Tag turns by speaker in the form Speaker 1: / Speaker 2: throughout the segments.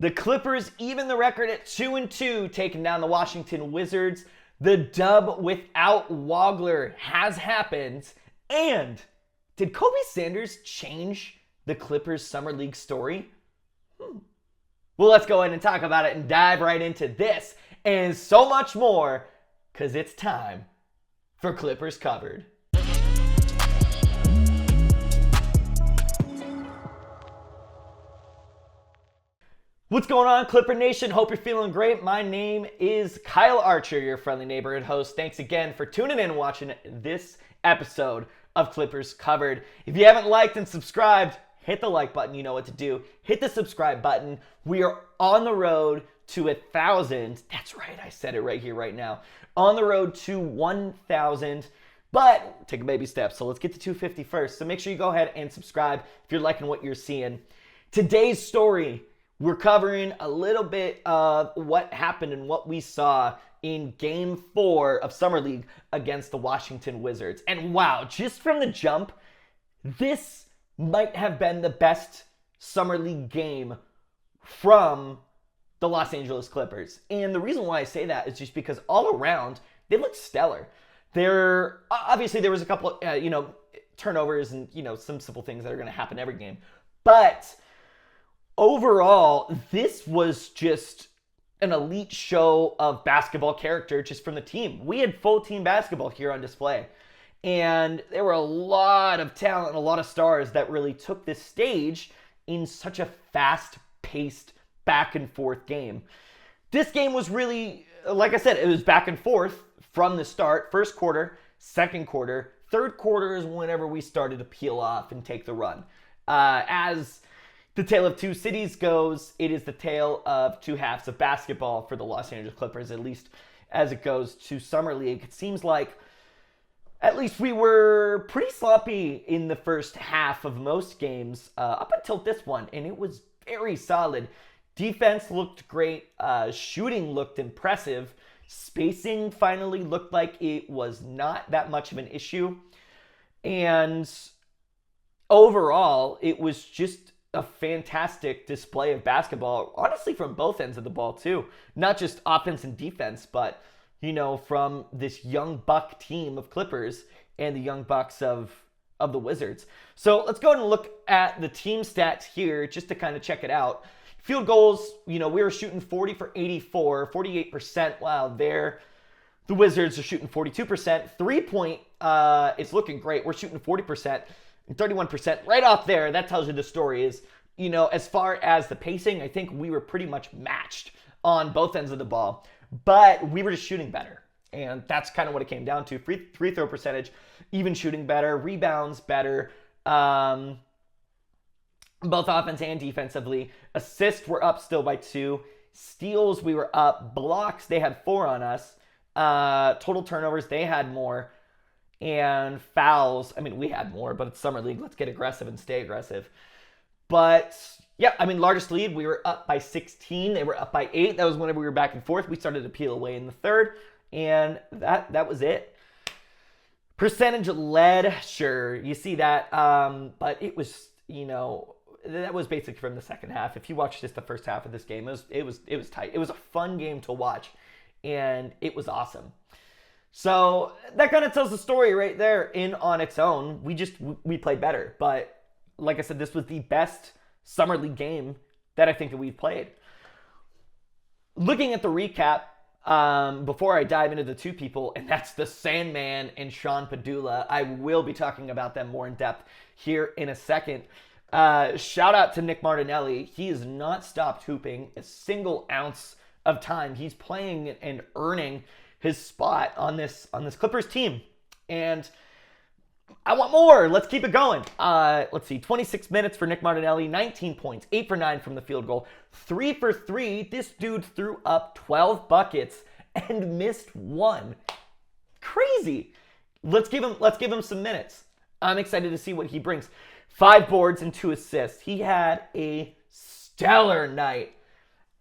Speaker 1: The Clippers even the record at 2-2, taking down the Washington Wizards. The dub without Wagler has happened. And did Kobe Sanders change the Clippers Summer League story? Well, let's go ahead and talk about it and dive right into this and so much more, because it's time for Clippers Covered. What's going on, Clipper Nation? Hope you're feeling great. My name is Kyle Archer, your friendly neighborhood host. Thanks again for tuning in and watching this episode of Clippers Covered. If you haven't liked and subscribed, hit the like button. You know what to do. Hit the subscribe button. We are on the road to 1,000. That's right. I said it right here, right now. On the road to 1,000. But take a baby step. So let's get to 250 first. So make sure you go ahead and subscribe if you're liking what you're seeing. Today's story, we're covering a little bit of what happened and what we saw in Game 4 of Summer League against the Washington Wizards. And wow, just from the jump, this might have been the best Summer League game from the Los Angeles Clippers. And the reason why I say that is just because all around, they looked stellar. Obviously, there was a couple, turnovers and, some simple things that are going to happen every game. But overall, this was just an elite show of basketball character just from the team. We had full team basketball here on display. And there were a lot of talent and a lot of stars that really took this stage in such a fast-paced, back-and-forth game. This game was really, like I said, it was back and forth from the start. First quarter, second quarter, third quarter is whenever we started to peel off and take the run. As the tale of two cities goes, it is the tale of two halves of basketball for the Los Angeles Clippers, at least as it goes to Summer League. It seems like at least we were pretty sloppy in the first half of most games up until this one, and it was very solid. Defense looked great. Shooting looked impressive. Spacing finally looked like it was not that much of an issue. And overall, it was just a fantastic display of basketball, honestly, from both ends of the ball, too. Not just offense and defense, but, from this young buck team of Clippers and the young bucks of the Wizards. So let's go ahead and look at the team stats here just to kind of check it out. Field goals, we were shooting 40 for 84, 48%. Wow, the Wizards are shooting 42%. 3-point, it's looking great. We're shooting 40%. 31%. Right off there, that tells you the story is, as far as the pacing, I think we were pretty much matched on both ends of the ball, but we were just shooting better. And that's kind of what it came down to. Free throw percentage, even shooting better, rebounds better, both offense and defensively. Assists were up still by 2. Steals, we were up. Blocks, they had 4 on us. Total turnovers, they had more. And fouls, we had more, but it's Summer League. Let's get aggressive and stay aggressive. But, yeah, largest lead, we were up by 16. They were up by 8. That was whenever we were back and forth. We started to peel away in the third, and that was it. Percentage led, sure, you see that. But it was, that was basically from the second half. If you watched just the first half of this game, it was tight. It was a fun game to watch, and it was awesome. So that kind of tells the story right there in on its own. We played better. But like I said, this was the best Summer League game that I think that we've played. Looking at the recap, before I dive into the two people, and that's the Sandman and Sean Pedulla. I will be talking about them more in depth here in a second. Shout out to Nick Martinelli. He has not stopped hooping a single ounce of time. He's playing and earning his spot on this Clippers team. And I want more. Let's keep it going. Let's see. 26 minutes for Nick Martinelli. 19 points. 8 for 9 from the field goal. 3 for 3. This dude threw up 12 buckets and missed 1. Crazy. Let's give him some minutes. I'm excited to see what he brings. 5 boards and 2 assists. He had a stellar night.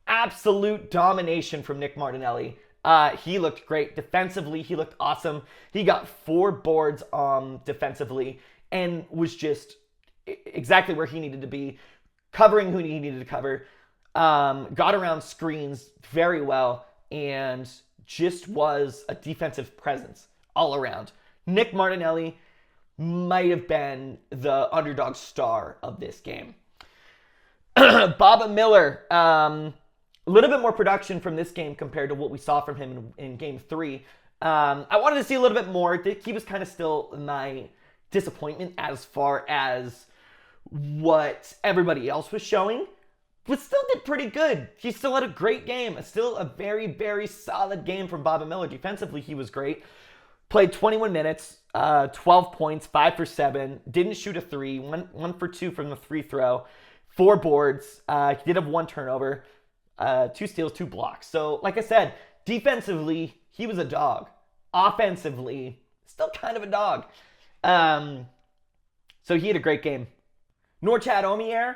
Speaker 1: Absolute domination from Nick Martinelli. He looked great. Defensively, he looked awesome. He got 4 boards defensively and was just exactly where he needed to be, covering who he needed to cover. got around screens very well, and just was a defensive presence all around. Nick Martinelli might have been the underdog star of this game. Baba Miller, a little bit more production from this game compared to what we saw from him in game 3. I wanted to see a little bit more. He was kind of still my disappointment as far as what everybody else was showing, but still did pretty good. He still had a great game. Still a very, very solid game from Baba Miller. Defensively, he was great. Played 21 minutes, 12 points, 5 for 7. Didn't shoot a 3. 1 for 2 from the free throw. 4 boards. He did have 1 turnover. 2 steals, 2 blocks. So, like I said, defensively, he was a dog. Offensively, still kind of a dog. So he had a great game. Norchad Omier,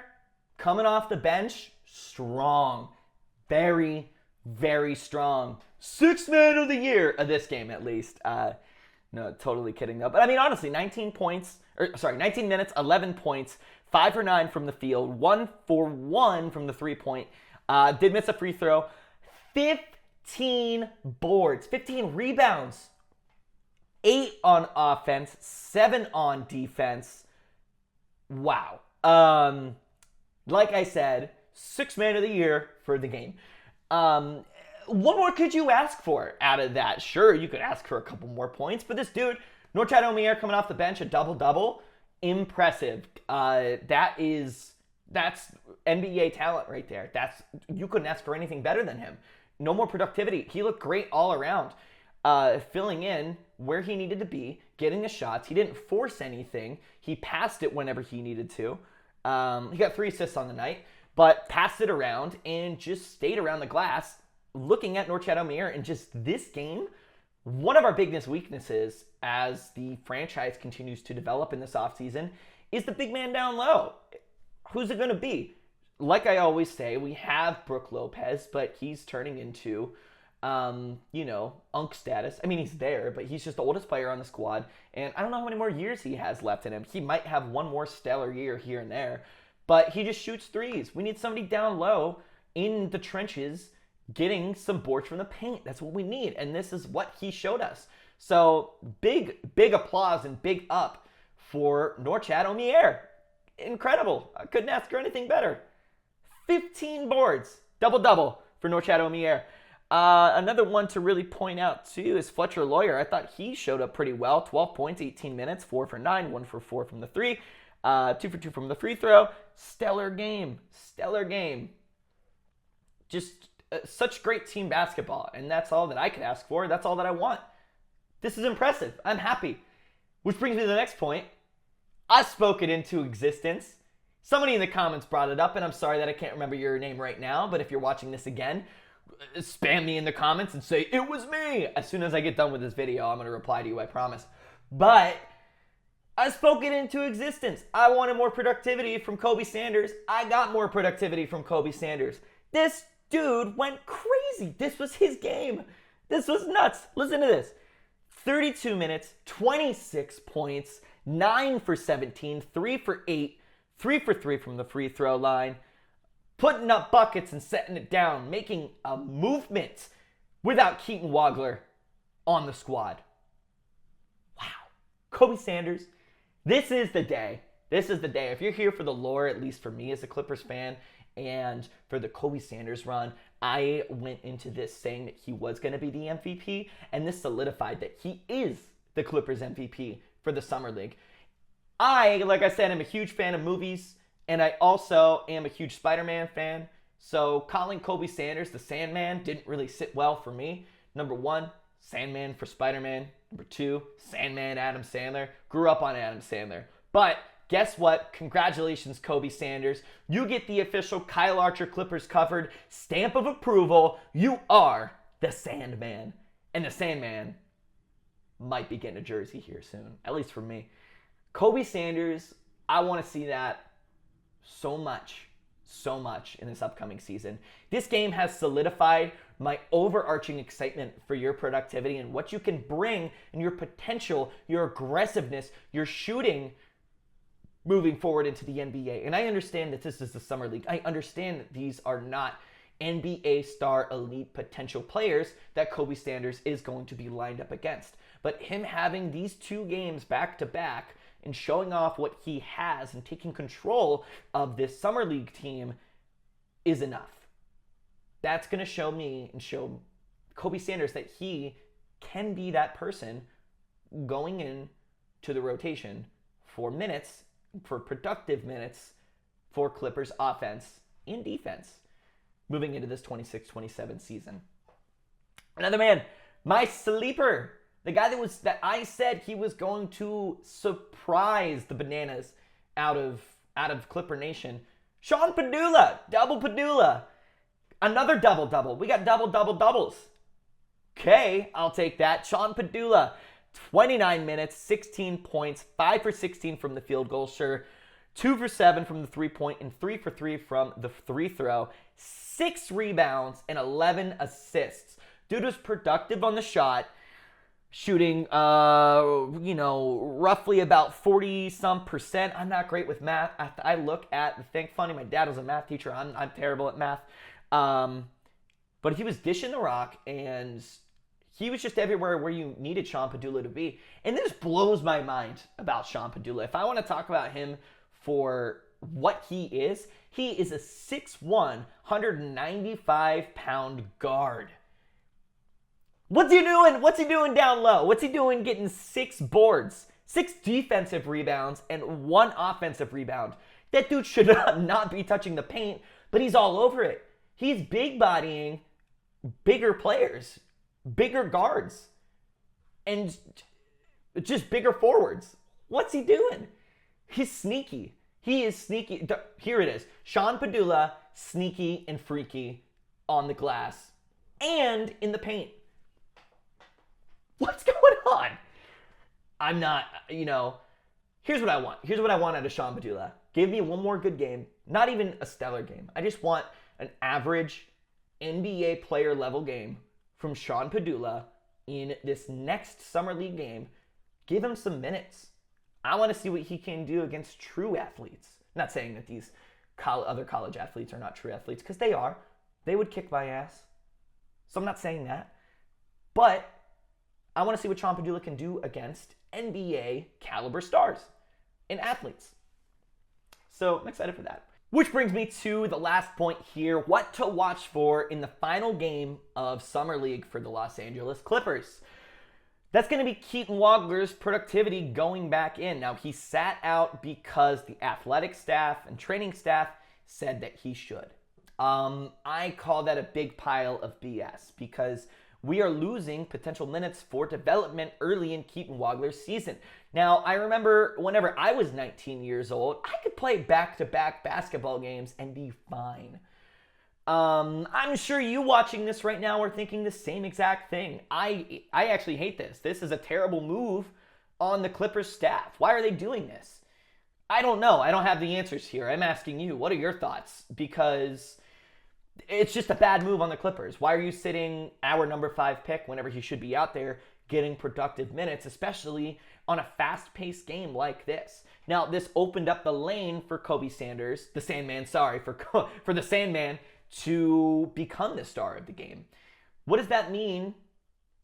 Speaker 1: coming off the bench, strong. Very, very strong. 6th man of the year of this game, at least. No, totally kidding though. But I mean, honestly, 19 minutes, 11 points, 5 for 9 from the field, 1 for 1 from the 3-point. Did miss a free throw. 15 boards, 15 rebounds, 8 on offense, 7 on defense. Wow. Like I said, 6th man of the year for the game. What more could you ask for out of that? Sure, you could ask for a couple more points, but this dude, Norchad Omier, coming off the bench, a double-double, impressive. That's NBA talent right there. You couldn't ask for anything better than him. No more productivity. He looked great all around, filling in where he needed to be, getting the shots. He didn't force anything. He passed it whenever he needed to. He got 3 assists on the night, but passed it around and just stayed around the glass. Looking at Norchad Omier and just this game, one of our biggest weaknesses as the franchise continues to develop in this offseason is the big man down low. Who's it going to be? Like I always say, we have Brook Lopez, but he's turning into, unk status. I mean, he's there, but he's just the oldest player on the squad, and I don't know how many more years he has left in him. He might have one more stellar year here and there, but he just shoots threes. We need somebody down low in the trenches getting some boards from the paint. That's what we need, and this is what he showed us. So big applause and big up for Norchad Omier. Incredible. I couldn't ask for anything better. 15 boards, double-double for Norchad Omier. Another one to really point out, too, is Fletcher Lawyer. I thought he showed up pretty well. 12 points, 18 minutes, 4 for 9, 1 for 4 from the 3, 2 for 2 from the free throw. Stellar game. Just such great team basketball, and that's all that I could ask for. That's all that I want. This is impressive. I'm happy. Which brings me to the next point. I spoke it into existence. Somebody in the comments brought it up, and I'm sorry that I can't remember your name right now, but if you're watching this again, spam me in the comments and say, it was me. As soon as I get done with this video, I'm going to reply to you, I promise. But I spoke it into existence. I wanted more productivity from Kobe Sanders. I got more productivity from Kobe Sanders. This dude went crazy. This was his game. This was nuts. Listen to this. 32 minutes, 26 points, 9 for 17, 3 for 8, 3 for 3 from the free throw line, putting up buckets and setting it down, making a movement without Keaton Wagler on the squad. Wow. Kobe Sanders, this is the day. This is the day. If you're here for the lore, at least for me as a Clippers fan, and for the Kobe Sanders run, I went into this saying that he was going to be the MVP, and this solidified that he is the Clippers MVP for the Summer League. Like I said, I'm a huge fan of movies, and I also am a huge Spider-Man fan, so calling Kobe Sanders the Sandman didn't really sit well for me. Number 1, Sandman for Spider-Man. Number 2, Sandman Adam Sandler. Grew up on Adam Sandler. But guess what? Congratulations, Kobe Sanders. You get the official Kyle Archer Clippers covered stamp of approval. You are the Sandman. And the Sandman might be getting a jersey here soon, at least for me. Kobe Sanders, I want to see that so much in this upcoming season. This game has solidified my overarching excitement for your productivity and what you can bring and your potential, your aggressiveness, your shooting moving forward into the NBA. And I understand that this is the Summer League. I understand that these are not NBA star elite potential players that Kobe Sanders is going to be lined up against. But him having these 2 games back to back and showing off what he has and taking control of this Summer League team is enough. That's going to show me and show Kobe Sanders that he can be that person going in to the rotation for minutes, for productive minutes for Clippers offense and defense moving into this 26-27 season. Another man, my sleeper, the guy that I said he was going to surprise the bananas out of Clipper Nation, Sean Pedulla, double Pedulla. Another double-double. We got double-double-doubles. Okay, I'll take that. Sean Pedulla, 29 minutes, 16 points, 5 for 16 from the field goal, sure. 2 for 7 from the three-point, and 3 for 3 from the free throw. 6 rebounds and 11 assists. Dude was productive on the shot, shooting, roughly about 40-some%. I'm not great with math. I look at the thing. Funny, my dad was a math teacher. I'm terrible at math. But he was dishing the rock, and he was just everywhere where you needed Sean Pedulla to be. And this blows my mind about Sean Pedulla. If I want to talk about him for what he is a 6'1", 195-pound guard. What's he doing? What's he doing down low? What's he doing getting 6 boards, 6 defensive rebounds, and 1 offensive rebound? That dude should not be touching the paint, but he's all over it. He's big bodying bigger players, bigger guards, and just bigger forwards. What's he doing? He's sneaky. He is sneaky. Here it is. Sean Pedulla, sneaky and freaky on the glass and in the paint. What's going on? I'm not, here's what I want. Here's what I want out of Sean Pedulla. Give me one more good game. Not even a stellar game. I just want an average NBA player level game from Sean Pedulla in this next Summer League game. Give him some minutes. I want to see what he can do against true athletes. I'm not saying that these other college athletes are not true athletes, because they are. They would kick my ass. So I'm not saying that. But I want to see what Sean Pedulla can do against NBA caliber stars and athletes. So I'm excited for that. Which brings me to the last point here, what to watch for in the final game of Summer League for the Los Angeles Clippers. That's going to be Keaton Wagler's productivity going back in. Now, he sat out because the athletic staff and training staff said that he should. I call that a big pile of BS, because we are losing potential minutes for development early in Keaton Wagler's season. Now, I remember whenever I was 19 years old, I could play back-to-back basketball games and be fine. I'm sure you watching this right now are thinking the same exact thing. I actually hate this. This is a terrible move on the Clippers staff. Why are they doing this? I don't know. I don't have the answers here. I'm asking you. What are your thoughts? Because it's just a bad move on the Clippers. Why are you sitting our number 5 pick whenever he should be out there getting productive minutes, especially on a fast-paced game like this? Now, this opened up the lane for Kobe Sanders, the Sandman, for the Sandman to become the star of the game. What does that mean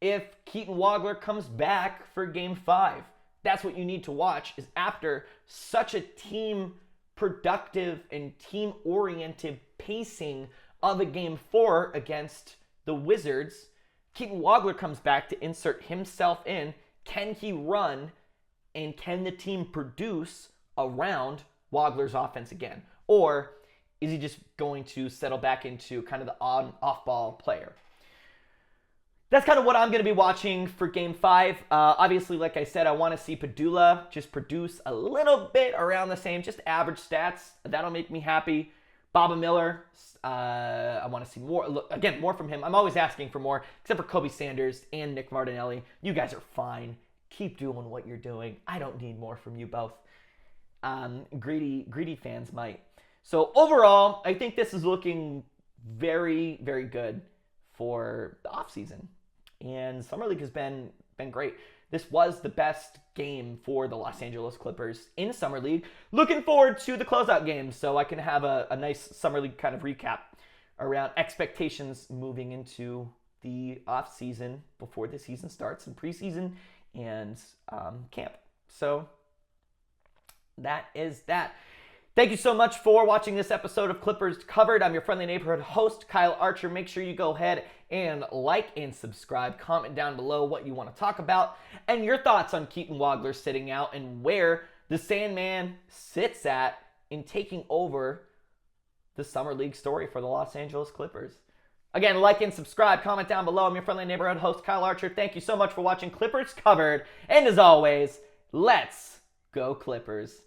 Speaker 1: if Keaton Wagler comes back for Game 5? That's what you need to watch, is after such a team productive and team-oriented pacing of a Game 4 against the Wizards, Keaton Wagler comes back to insert himself in. Can he run, and can the team produce around Wagler's offense again? Or is he just going to settle back into kind of the off-ball player? That's kind of what I'm going to be watching for Game 5. Obviously, like I said, I want to see Padulla just produce a little bit around the same, just average stats. That'll make me happy. Baba Miller, I want to see more. Look, again, more from him. I'm always asking for more, except for Kobe Sanders and Nick Martinelli. You guys are fine. Keep doing what you're doing. I don't need more from you both. Greedy fans might. So overall, I think this is looking very, very good for the offseason. And Summer League has been great. this was the best game for the Los Angeles Clippers in Summer League. Looking forward to the closeout games so I can have a nice Summer League kind of recap around expectations moving into the off season before the season starts, and preseason and camp. So that is that. Thank you so much for watching this episode of Clippers Covered. I'm your friendly neighborhood host, Kyle Archer. Make sure you go ahead and like and subscribe. Comment down below what you want to talk about and your thoughts on Keaton Wagler sitting out and where the Sandman sits at in taking over the Summer League story for the Los Angeles Clippers. Again, like and subscribe. Comment down below. I'm your friendly neighborhood host, Kyle Archer. Thank you so much for watching Clippers Covered. And as always, let's go Clippers.